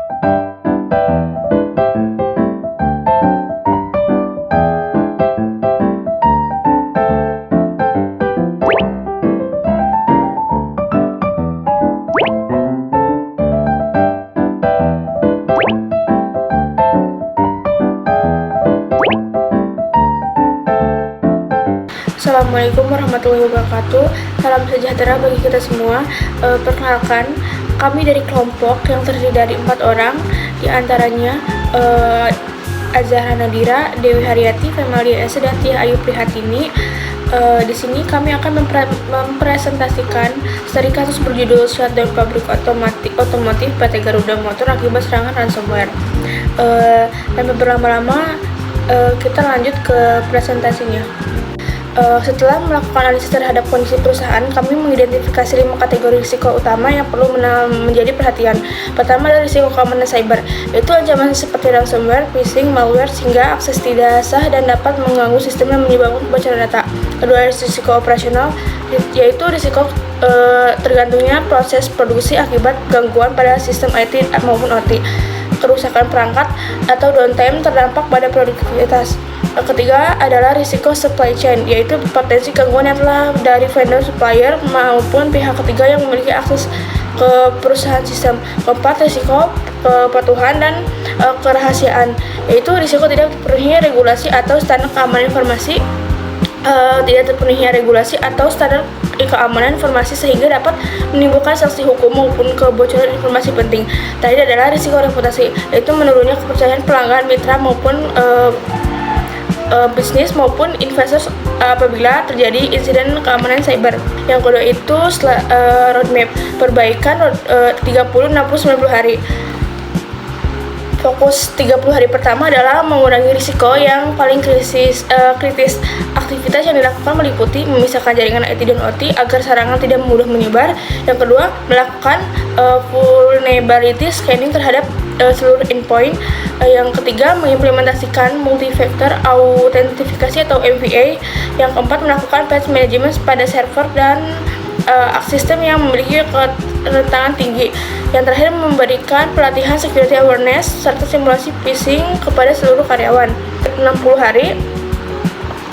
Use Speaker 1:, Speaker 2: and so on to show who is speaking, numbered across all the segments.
Speaker 1: Assalamualaikum warahmatullahi wabarakatuh. Salam sejahtera bagi kita semua. Perkenalkan, kami dari kelompok yang terdiri dari 4 orang, di antaranya Azahra Nadira, Dewi Haryati, Femalia Esa, dan Tia Ayu Prihatini. Di sini kami akan mempresentasikan studi kasus berjudul shutdown pabrik otomotif PT Garuda Motor akibat serangan ransomware. Tanpa berlama-lama, kita lanjut ke presentasinya. Setelah melakukan analisis terhadap kondisi perusahaan, kami mengidentifikasi 5 kategori risiko utama yang perlu menjadi perhatian. Pertama adalah risiko keamanan cyber, yaitu ancaman seperti ransomware, phishing, malware, sehingga akses tidak sah dan dapat mengganggu sistem dan menyebabkan kebocoran data. Kedua, risiko operasional, yaitu risiko tergantungnya proses produksi akibat gangguan pada sistem IT maupun OT. Kerusakan perangkat atau downtime terdampak pada produktivitas. Ketiga adalah risiko supply chain, yaitu potensi gangguan yang telah dari vendor, supplier, maupun pihak ketiga yang memiliki akses ke perusahaan sistem. Keempat, risiko kepatuhan dan kerahasiaan, yaitu risiko tidak terpenuhinya regulasi atau standar keamanan informasi sehingga dapat menimbulkan sanksi hukum maupun kebocoran informasi penting. Terakhir adalah risiko reputasi, yaitu menurunnya kepercayaan pelanggan, mitra maupun bisnis maupun investor apabila terjadi insiden keamanan cyber. Yang kedua itu roadmap perbaikan 30, 60, 90 hari. Fokus 30 hari pertama adalah mengurangi risiko yang paling kritis. Aktivitas yang dilakukan meliputi memisahkan jaringan IT dan OT agar serangan tidak mudah menyebar. Yang kedua, melakukan vulnerability scanning terhadap seluruh endpoint. Yang ketiga, mengimplementasikan multi-factor autentifikasi atau MFA. Yang keempat, melakukan patch management pada server dan sistem yang memiliki rentangan tinggi. Yang terakhir, memberikan pelatihan security awareness serta simulasi phishing kepada seluruh karyawan. 60 hari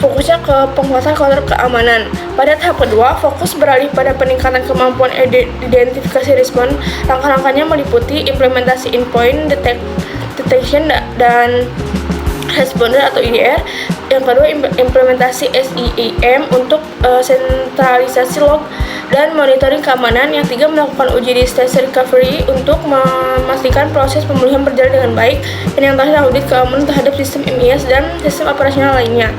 Speaker 1: fokusnya ke penguatan counter keamanan. Pada tahap kedua, fokus beralih pada peningkatan kemampuan identifikasi respon. Langkah-langkahnya meliputi implementasi endpoint detection dan responder atau EDR. Yang kedua, implementasi SIEM untuk sentralisasi log dan monitoring keamanan. Yang tiga, melakukan uji disaster recovery untuk memastikan proses pemulihan berjalan dengan baik. Dan yang terakhir, audit keamanan terhadap sistem MES dan sistem operasional lainnya.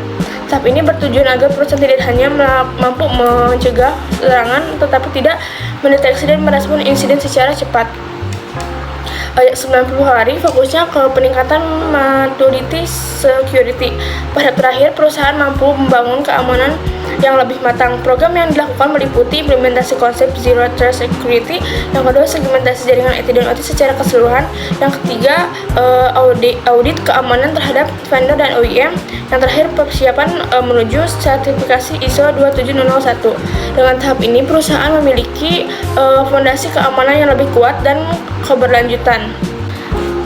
Speaker 1: Tahap ini bertujuan agar perusahaan tidak hanya mampu mencegah serangan, tetapi tidak mendeteksi dan merespon insiden secara cepat. 90 hari fokusnya ke peningkatan maturity security. Pada terakhir, perusahaan mampu membangun keamanan yang lebih matang. Program yang dilakukan meliputi implementasi konsep Zero Trust Security. Yang kedua, segmentasi jaringan IT dan OT secara keseluruhan. Yang ketiga, audit keamanan terhadap vendor dan OEM. Yang terakhir, persiapan menuju sertifikasi ISO 27001. Dengan tahap ini, perusahaan memiliki fondasi keamanan yang lebih kuat dan keberlanjutan.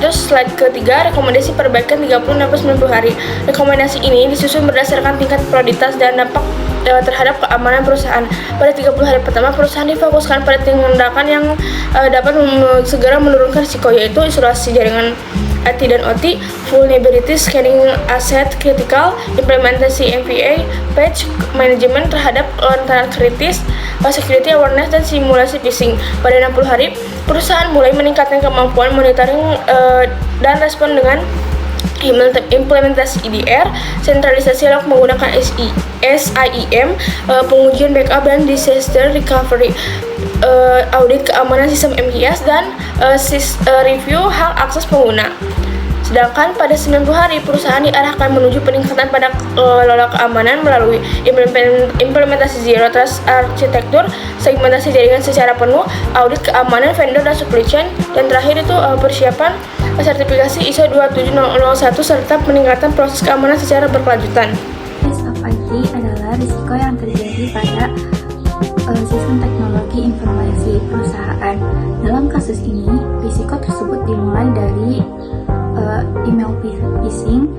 Speaker 1: Terus slide ketiga, rekomendasi perbaikan 30-90 hari. Rekomendasi ini disusun berdasarkan tingkat prioritas dan dampak terhadap keamanan perusahaan. Pada 30 hari pertama, perusahaan difokuskan pada tindakan yang dapat segera menurunkan risiko, yaitu isolasi jaringan IT dan OT, vulnerability scanning aset kritikal, implementasi MFA, patch management terhadap rentan kritis, security awareness, dan simulasi phishing. Pada 60 hari, perusahaan mulai meningkatkan kemampuan monitoring dan respon dengan implementasi EDR, sentralisasi log menggunakan SIEM, pengujian backup dan disaster recovery, audit keamanan sistem MES, dan review hak akses pengguna. Sedangkan pada 90 hari, perusahaan diarahkan menuju peningkatan pada kelola keamanan melalui implementasi Zero Trust Architecture, segmentasi jaringan secara penuh, audit keamanan vendor dan supply chain, dan terakhir itu persiapan sertifikasi ISO 27001 serta peningkatan proses keamanan secara berkelanjutan.
Speaker 2: Risk of IT adalah risiko yang terjadi pada sistem teknologi informasi perusahaan. Dalam kasus ini, risiko tersebut dimulai dari email phishing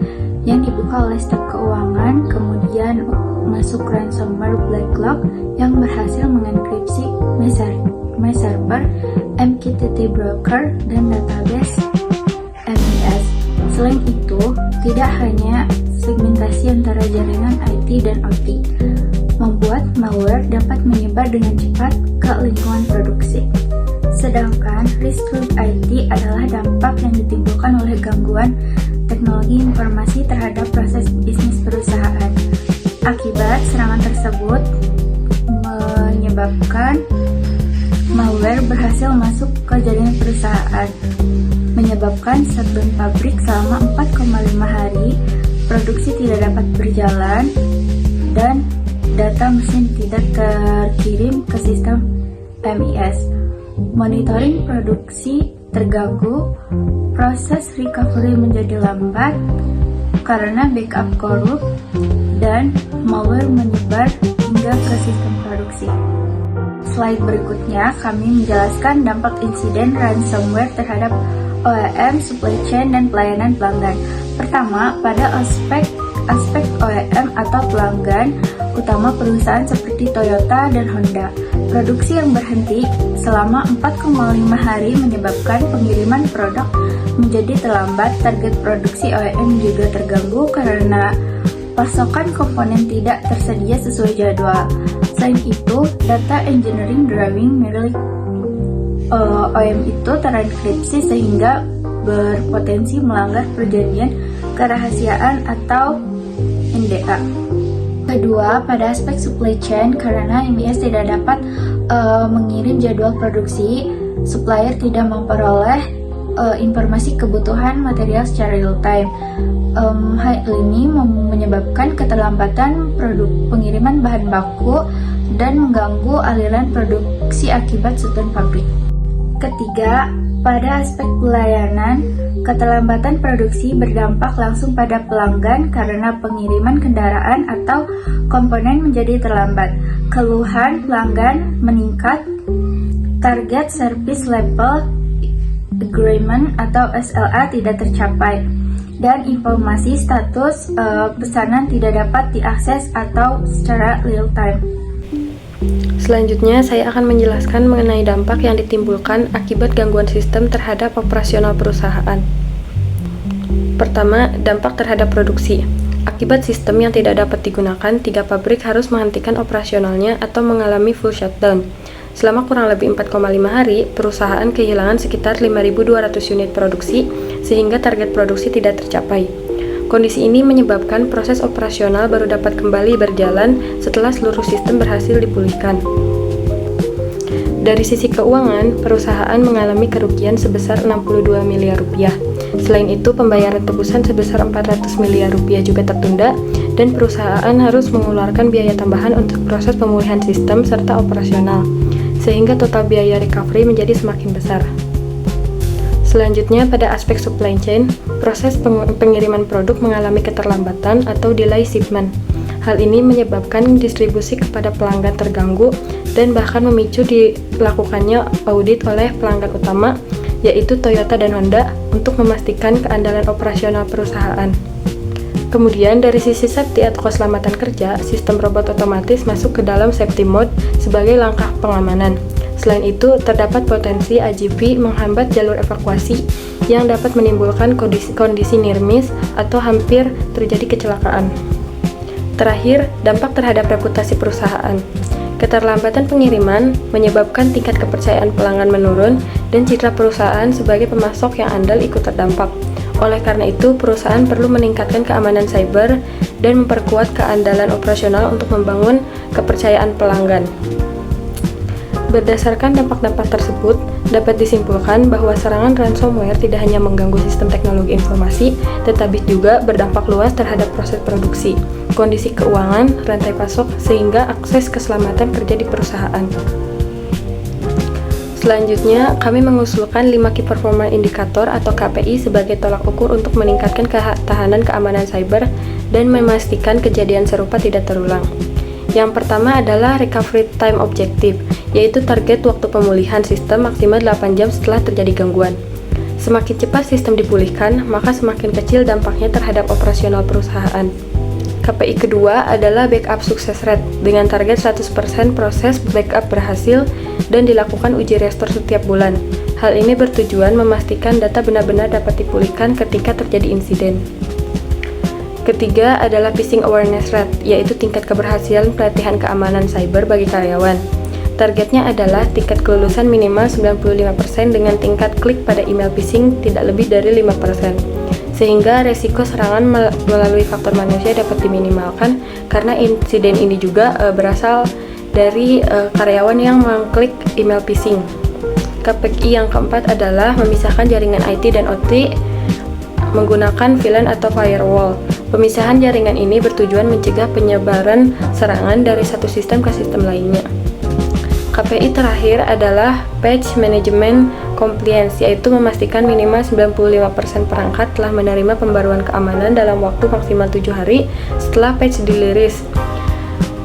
Speaker 2: yang dibuka oleh staf keuangan, kemudian masuk ransomware BlackLock yang berhasil mengenkripsi my server, MQTT broker, dan database MES. Selain itu, tidak hanya segmentasi antara jaringan IT dan OT, membuat malware dapat menyebar dengan cepat ke lingkungan produksi. Sedangkan risk to IT adalah dampak yang ditimbulkan oleh gangguan teknologi informasi terhadap proses bisnis perusahaan. Akibat serangan tersebut menyebabkan malware berhasil masuk ke jaringan perusahaan, menyebabkan shutdown pabrik selama 4,5 hari, produksi tidak dapat berjalan, dan data mesin tidak terkirim ke sistem MES. Monitoring produksi terganggu, proses recovery menjadi lambat karena backup korup, dan malware menyebar hingga ke sistem produksi. Slide berikutnya, kami menjelaskan dampak insiden ransomware terhadap OEM, supply chain, dan pelayanan pelanggan. Pertama, pada aspek OEM atau pelanggan utama perusahaan seperti Toyota dan Honda. Produksi yang berhenti selama 4,5 hari menyebabkan pengiriman produk menjadi terlambat. Target produksi OEM juga terganggu karena pasokan komponen tidak tersedia sesuai jadwal. Selain itu, data engineering drawing milik OEM itu terenkripsi sehingga berpotensi melanggar perjanjian kerahasiaan atau NDA. Kedua, pada aspek supply chain, karena MES tidak dapat mengirim jadwal produksi, supplier tidak memperoleh informasi kebutuhan material secara real time. Hal ini menyebabkan keterlambatan pengiriman bahan baku dan mengganggu aliran produksi akibat shutdown pabrik. Ketiga, pada aspek pelayanan, keterlambatan produksi berdampak langsung pada pelanggan karena pengiriman kendaraan atau komponen menjadi terlambat. Keluhan pelanggan meningkat, target service level agreement atau SLA tidak tercapai, dan informasi status pesanan tidak dapat diakses atau secara real time.
Speaker 3: Selanjutnya, saya akan menjelaskan mengenai dampak yang ditimbulkan akibat gangguan sistem terhadap operasional perusahaan. Pertama, dampak terhadap produksi. Akibat sistem yang tidak dapat digunakan, 3 pabrik harus menghentikan operasionalnya atau mengalami full shutdown. Selama kurang lebih 4,5 hari, perusahaan kehilangan sekitar 5.200 unit produksi, sehingga target produksi tidak tercapai. Kondisi ini menyebabkan proses operasional baru dapat kembali berjalan setelah seluruh sistem berhasil dipulihkan. Dari sisi keuangan, perusahaan mengalami kerugian sebesar 62 miliar rupiah. Selain itu, pembayaran tebusan sebesar 400 miliar rupiah juga tertunda, dan perusahaan harus mengeluarkan biaya tambahan untuk proses pemulihan sistem serta operasional, sehingga total biaya recovery menjadi semakin besar. Selanjutnya, pada aspek supply chain, proses pengiriman produk mengalami keterlambatan atau delay shipment. Hal ini menyebabkan distribusi kepada pelanggan terganggu dan bahkan memicu dilakukannya audit oleh pelanggan utama, yaitu Toyota dan Honda, untuk memastikan keandalan operasional perusahaan. Kemudian, dari sisi safety atau keselamatan kerja, sistem robot otomatis masuk ke dalam safety mode sebagai langkah pengamanan. Selain itu, terdapat potensi AGV menghambat jalur evakuasi yang dapat menimbulkan kondisi near miss atau hampir terjadi kecelakaan. Terakhir, dampak terhadap reputasi perusahaan. Keterlambatan pengiriman menyebabkan tingkat kepercayaan pelanggan menurun dan citra perusahaan sebagai pemasok yang andal ikut terdampak. Oleh karena itu, perusahaan perlu meningkatkan keamanan cyber dan memperkuat keandalan operasional untuk membangun kepercayaan pelanggan. Berdasarkan dampak-dampak tersebut, dapat disimpulkan bahwa serangan ransomware tidak hanya mengganggu sistem teknologi informasi, tetapi juga berdampak luas terhadap proses produksi, kondisi keuangan, rantai pasok, sehingga akses keselamatan kerja di perusahaan. Selanjutnya, kami mengusulkan 5 Key Performance Indicator atau KPI sebagai tolak ukur untuk meningkatkan ketahanan keamanan cyber dan memastikan kejadian serupa tidak terulang. Yang pertama adalah recovery time objective, yaitu target waktu pemulihan sistem maksimal 8 jam setelah terjadi gangguan. Semakin cepat sistem dipulihkan, maka semakin kecil dampaknya terhadap operasional perusahaan. KPI kedua adalah backup success rate, dengan target 100% proses backup berhasil dan dilakukan uji restore setiap bulan. Hal ini bertujuan memastikan data benar-benar dapat dipulihkan ketika terjadi insiden. Ketiga adalah phishing awareness rate, yaitu tingkat keberhasilan pelatihan keamanan cyber bagi karyawan. Targetnya adalah tingkat kelulusan minimal 95% dengan tingkat klik pada email phishing tidak lebih dari 5%. Sehingga resiko serangan melalui faktor manusia dapat diminimalkan karena insiden ini juga berasal dari karyawan yang mengklik email phishing. KPI yang keempat adalah memisahkan jaringan IT dan OT menggunakan VLAN atau firewall. Pemisahan jaringan ini bertujuan mencegah penyebaran serangan dari satu sistem ke sistem lainnya. KPI terakhir adalah Patch Management Compliance, yaitu memastikan minimal 95% perangkat telah menerima pembaruan keamanan dalam waktu maksimal 7 hari setelah patch dirilis.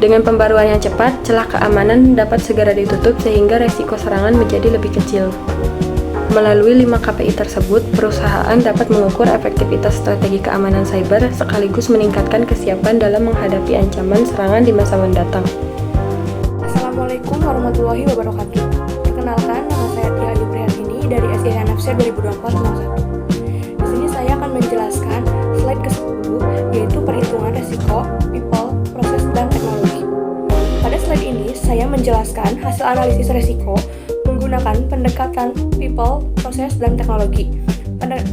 Speaker 3: Dengan pembaruan yang cepat, celah keamanan dapat segera ditutup sehingga resiko serangan menjadi lebih kecil. Melalui 5 KPI tersebut, perusahaan dapat mengukur efektivitas strategi keamanan cyber sekaligus meningkatkan kesiapan dalam menghadapi ancaman serangan di masa mendatang.
Speaker 1: Assalamualaikum warahmatullahi wabarakatuh. Perkenalkan, nama saya Tia Ayu Prihatini dari SIHNFC 2024-01. Di sini saya akan menjelaskan slide ke-10, yaitu perhitungan resiko, people, proses, dan teknologi. Pada slide ini, saya menjelaskan hasil analisis resiko menggunakan pendekatan people, proses, dan teknologi.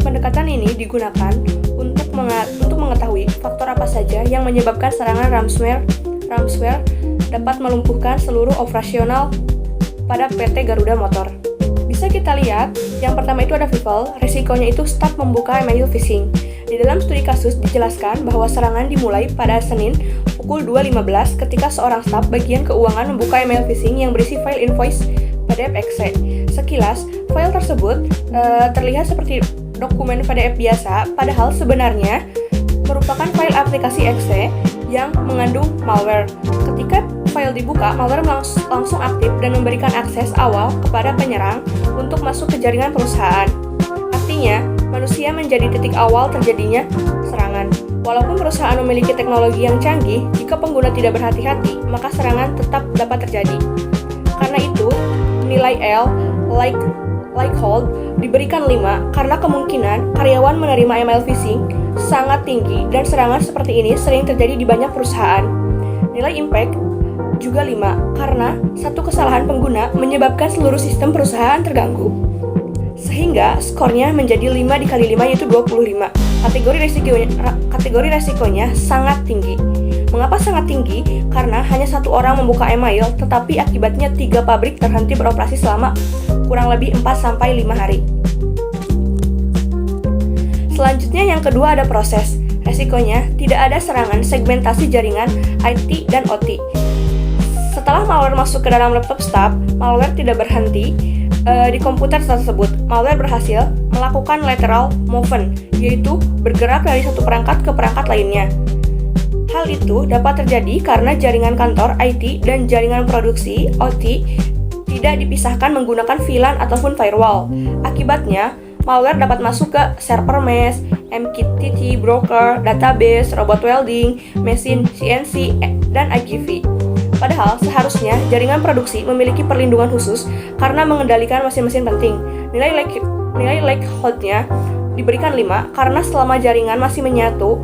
Speaker 1: Pendekatan ini digunakan untuk mengetahui faktor apa saja yang menyebabkan serangan ransomware dapat melumpuhkan seluruh operasional pada PT Garuda Motor. Bisa kita lihat, yang pertama itu ada people, resikonya itu staf membuka email phishing. Di dalam studi kasus dijelaskan bahwa serangan dimulai pada Senin pukul 2.15 ketika seorang staf bagian keuangan membuka email phishing yang berisi file invoice PDF Excel. Sekilas, file tersebut terlihat seperti dokumen PDF biasa, padahal sebenarnya merupakan file aplikasi Excel yang mengandung malware. Ketika file dibuka, malware langsung aktif dan memberikan akses awal kepada penyerang untuk masuk ke jaringan perusahaan. Artinya, manusia menjadi titik awal terjadinya serangan. Walaupun perusahaan memiliki teknologi yang canggih, jika pengguna tidak berhati-hati, maka serangan tetap dapat terjadi. Karena itu, nilai L, likelihood, diberikan 5 karena kemungkinan karyawan menerima email phishing sangat tinggi dan serangan seperti ini sering terjadi di banyak perusahaan. Nilai impact juga 5 karena satu kesalahan pengguna menyebabkan seluruh sistem perusahaan terganggu. Sehingga skornya menjadi 5 dikali 5 yaitu 25. Kategori resikonya sangat tinggi. Mengapa sangat tinggi? Karena hanya satu orang membuka email, tetapi akibatnya 3 pabrik terhenti beroperasi selama kurang lebih 4-5 hari. Selanjutnya yang kedua ada proses. Resikonya tidak ada serangan segmentasi jaringan IT dan OT. Setelah malware masuk ke dalam laptop staf, malware tidak berhenti di komputer tersebut. Malware berhasil melakukan lateral movement, yaitu bergerak dari satu perangkat ke perangkat lainnya. Hal itu dapat terjadi karena jaringan kantor IT dan jaringan produksi OT tidak dipisahkan menggunakan VLAN ataupun firewall. Akibatnya, malware dapat masuk ke server mesh, MQTT broker, database, robot welding, mesin CNC, dan IGV. Padahal seharusnya jaringan produksi memiliki perlindungan khusus karena mengendalikan mesin-mesin penting. Nilai likelihood-nya diberikan 5 karena selama jaringan masih menyatu,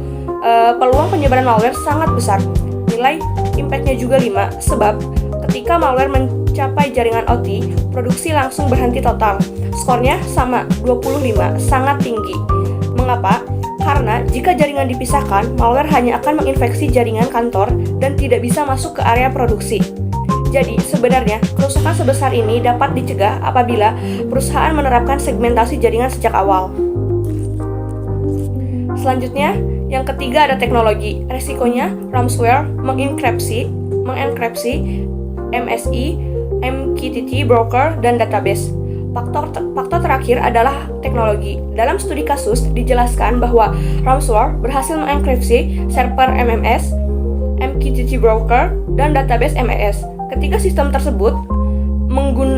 Speaker 1: peluang penyebaran malware sangat besar. Nilai impact-nya juga 5 sebab ketika malware mencapai jaringan OT, produksi langsung berhenti total. Skornya sama, 25, sangat tinggi. Mengapa? Karena jika jaringan dipisahkan, malware hanya akan menginfeksi jaringan kantor dan tidak bisa masuk ke area produksi. Jadi, sebenarnya, kerusakan sebesar ini dapat dicegah apabila perusahaan menerapkan segmentasi jaringan sejak awal. Selanjutnya, yang ketiga ada teknologi. Resikonya, ransomware mengenkripsi MSI, MQTT broker, dan database. Faktor terakhir adalah teknologi. Dalam studi kasus dijelaskan bahwa ransomware berhasil mengenkripsi server MMS MQTT Broker, dan database MES. Ketiga sistem tersebut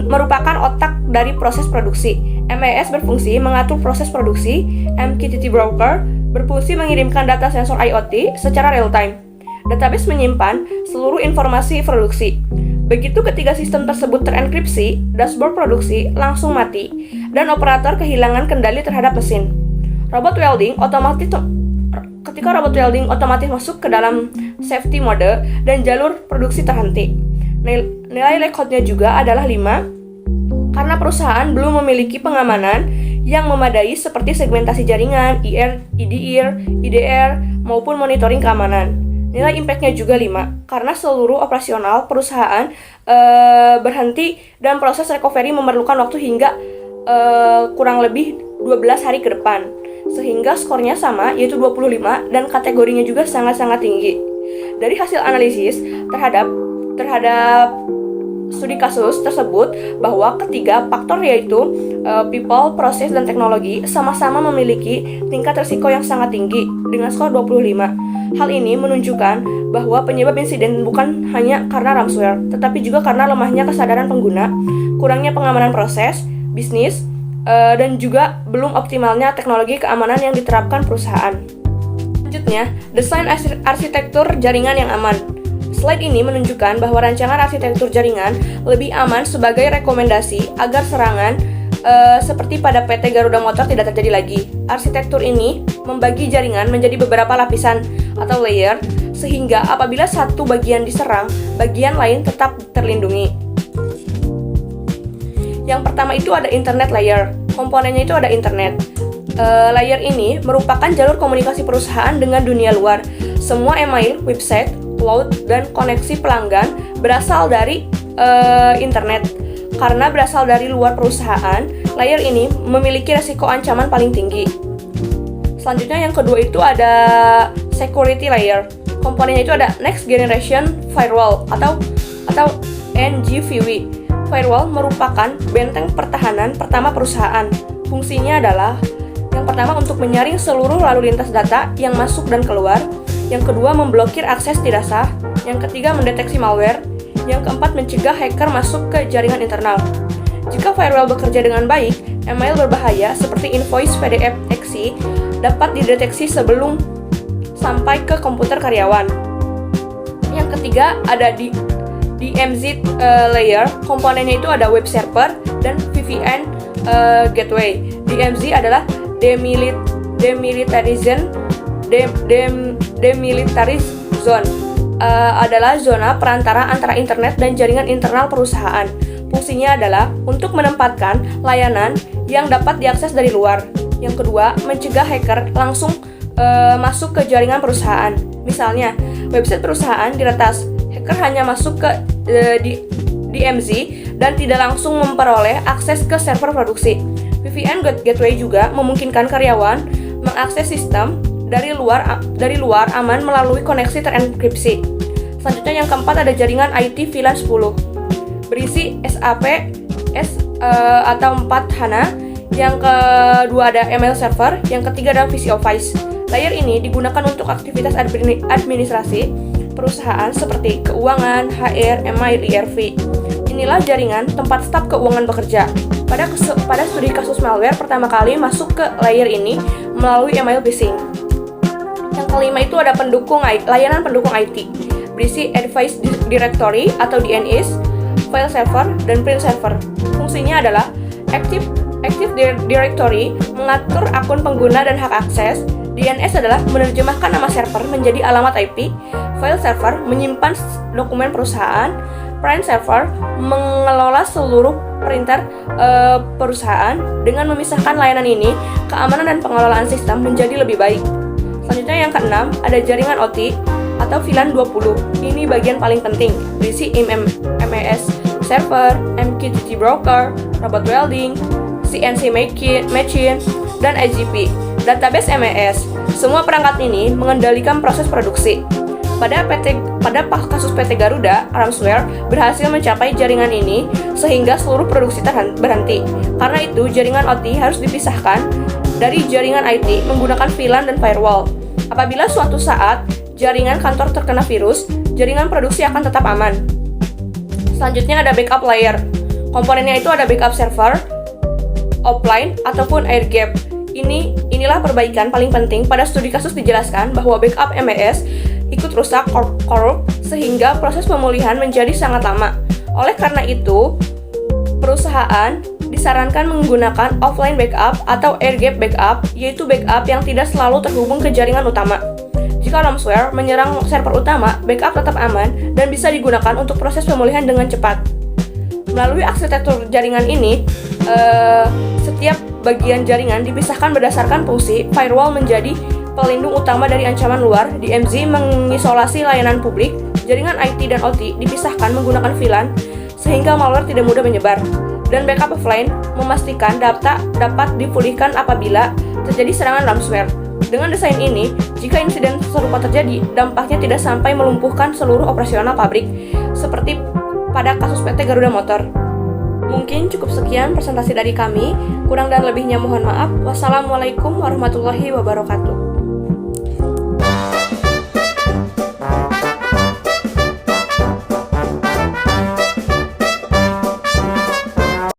Speaker 1: merupakan otak dari proses produksi. MES berfungsi mengatur proses produksi, MQTT Broker berfungsi mengirimkan data sensor IoT secara real-time. Database menyimpan seluruh informasi produksi. Begitu ketiga sistem tersebut terenkripsi, dashboard produksi langsung mati, dan operator kehilangan kendali terhadap mesin. Ketika robot welding otomatis masuk ke dalam safety mode dan jalur produksi terhenti. Nilai layoutnya juga adalah 5, karena perusahaan belum memiliki pengamanan yang memadai seperti segmentasi jaringan, IDR, maupun monitoring keamanan. Nilai impact-nya juga 5, karena seluruh operasional perusahaan berhenti dan proses recovery memerlukan waktu hingga kurang lebih 12 hari ke depan. Sehingga skornya sama, yaitu 25, dan kategorinya juga sangat-sangat tinggi. Dari hasil analisis terhadap studi kasus tersebut, bahwa ketiga faktor yaitu people, proses, dan teknologi sama-sama memiliki tingkat risiko yang sangat tinggi dengan skor 25. Hal ini menunjukkan bahwa penyebab insiden bukan hanya karena ransomware, tetapi juga karena lemahnya kesadaran pengguna, kurangnya pengamanan proses, bisnis, dan juga belum optimalnya teknologi keamanan yang diterapkan perusahaan. Selanjutnya, desain arsitektur jaringan yang aman. Slide ini menunjukkan bahwa rancangan arsitektur jaringan lebih aman sebagai rekomendasi agar serangan seperti pada PT Garuda Motor tidak terjadi lagi. Arsitektur ini membagi jaringan menjadi beberapa lapisan atau layer, sehingga apabila satu bagian diserang, bagian lain tetap terlindungi. Yang pertama itu ada internet layer. Komponennya itu ada internet. Layer ini merupakan jalur komunikasi perusahaan dengan dunia luar. Semua email, website, cloud, dan koneksi pelanggan berasal dari internet. Karena berasal dari luar perusahaan, layer ini memiliki resiko ancaman paling tinggi. Selanjutnya yang kedua itu ada security layer. Komponennya itu ada Next Generation Firewall atau NGFW. Firewall merupakan benteng pertahanan pertama perusahaan. Fungsinya adalah yang pertama untuk menyaring seluruh lalu lintas data yang masuk dan keluar. Yang kedua memblokir akses tidak sah. Yang ketiga mendeteksi malware. Yang keempat mencegah hacker masuk ke jaringan internal. Jika firewall bekerja dengan baik, email berbahaya seperti invoice, PDF, exe dapat dideteksi sebelum sampai ke komputer karyawan. Yang ketiga ada di DMZ layer. Komponennya itu ada web server dan VPN gateway. DMZ adalah demilitarized zone. Adalah zona perantara antara internet dan jaringan internal perusahaan. Fungsinya adalah untuk menempatkan layanan yang dapat diakses dari luar. Yang kedua, mencegah hacker langsung masuk ke jaringan perusahaan. Misalnya, website perusahaan diretas, hacker hanya masuk ke DMZ dan tidak langsung memperoleh akses ke server produksi. VPN gateway juga memungkinkan karyawan mengakses sistem dari luar aman melalui koneksi terenkripsi. Selanjutnya yang keempat ada jaringan IT VLAN 10 berisi SAP atau 4 HANA. Yang kedua ada email server. Yang ketiga ada VCOFICE. Layer ini digunakan untuk aktivitas administrasi perusahaan seperti keuangan, HR, email, ERP. Inilah jaringan tempat staf keuangan bekerja. Pada studi kasus malware pertama kali masuk ke layer ini melalui email phishing. Yang kelima itu ada layanan pendukung IT, berisi Advanced Directory atau DNS, File Server, dan Print Server. Fungsinya adalah Active Directory mengatur akun pengguna dan hak akses. DNS adalah menerjemahkan nama server menjadi alamat IP. File Server menyimpan dokumen perusahaan. Print Server mengelola seluruh printer perusahaan. Dengan memisahkan layanan ini, keamanan dan pengelolaan sistem menjadi lebih baik. Selanjutnya yang keenam, ada jaringan OT atau VLAN 20. Ini bagian paling penting, berisi MES server, MQTT broker, robot welding, CNC machine, dan IGP. Database MES. Semua perangkat ini mengendalikan proses produksi. Pada kasus PT Garuda, ransomware berhasil mencapai jaringan ini sehingga seluruh produksi berhenti. Karena itu, jaringan OT harus dipisahkan dari jaringan IT menggunakan VLAN dan firewall. Apabila suatu saat jaringan kantor terkena virus, jaringan produksi akan tetap aman. Selanjutnya ada backup layer. Komponennya itu ada backup server, offline, ataupun air gap. Inilah perbaikan paling penting. Pada studi kasus dijelaskan bahwa backup MES ikut rusak korup sehingga proses pemulihan menjadi sangat lama. Oleh karena itu, perusahaan disarankan menggunakan offline backup atau air gap backup, yaitu backup yang tidak selalu terhubung ke jaringan utama. Jika ransomware menyerang server utama, backup tetap aman dan bisa digunakan untuk proses pemulihan dengan cepat. Melalui arsitektur jaringan ini, setiap bagian jaringan dipisahkan berdasarkan fungsi. Firewall menjadi pelindung utama dari ancaman luar, DMZ mengisolasi layanan publik, jaringan IT dan OT dipisahkan menggunakan VLAN sehingga malware tidak mudah menyebar. Dan backup offline memastikan data dapat dipulihkan apabila terjadi serangan ransomware. Dengan desain ini, jika insiden serupa terjadi, dampaknya tidak sampai melumpuhkan seluruh operasional pabrik, seperti pada kasus PT Garuda Motor. Mungkin cukup sekian presentasi dari kami, kurang dan lebihnya mohon maaf. Wassalamualaikum warahmatullahi wabarakatuh.